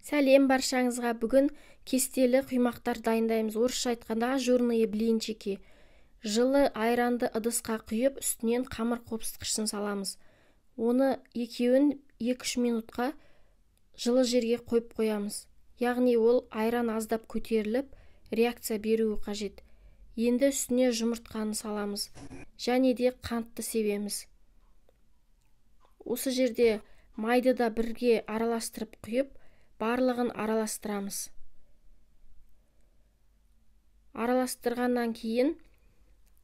Сәлем баршаңызға. Бүгін кестелі құймақтар дайындаймыз. Орысша айтқанда ажурные блинчики. Жылы айранды ыдысқа құйып, үстінен қамыр қопсытқышын саламыз. Оны екеуін 2-3 минутқа жылы жерге қойып қоямыз. Яғни ол айран аздап көтеріліп, реакция беруі қажет. Енді үстіне жұмыртқаны саламыз. Және де қантты себеміз. Осы жерде майды да бірге араластырып құйып, барлығын араластырамыз. Араластырғаннан кейін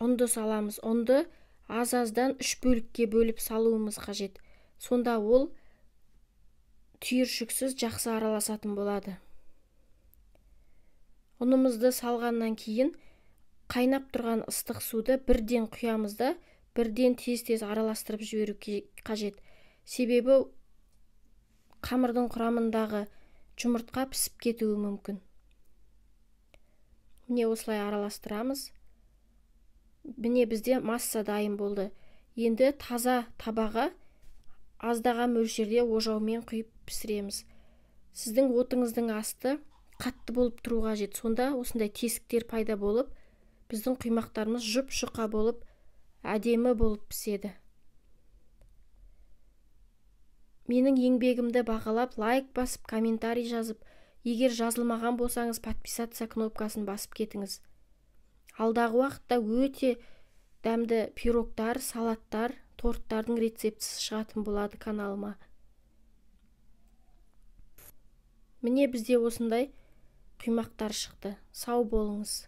ұнды саламыз. Ұнды аз-аздан 3 бөлікке бөліп салуымыз қажет. Сонда ол түйіршіксіз жақсы араласатын болады. Ұнымызды салғаннан кейін қайнап тұрған ыстық суды бірден құямыз да, бірден тез-тез араластырып жіберу қажет. Себебі қамырдың құрамындағы жұмыртқа пісіп кетуі мүмкін. Міне осылай араластырамыз. Міне бізде масса дайын болды. Енді таза табаға аздаған мөлшерде ожаумен құйып пісіреміз. Сіздің отыңыздың асты қатты болып тұру қажет. Сонда осындай тесіктер пайда болып, біздің құймақтарымыз жұп-жұқа болып, әдемі болып піседі. Менің еңбегімді бағалап, лайк басып, комментарий жазып, егер жазылмаған болсаңыз, подписаться кнопкасын басып кетіңіз. Алдағы уақытта өте дәмді пирогтар, салаттар, торттардың рецептісі шығатын болады каналыма. Міне бізде осындай құймақтар шықты. Сау болыңыз.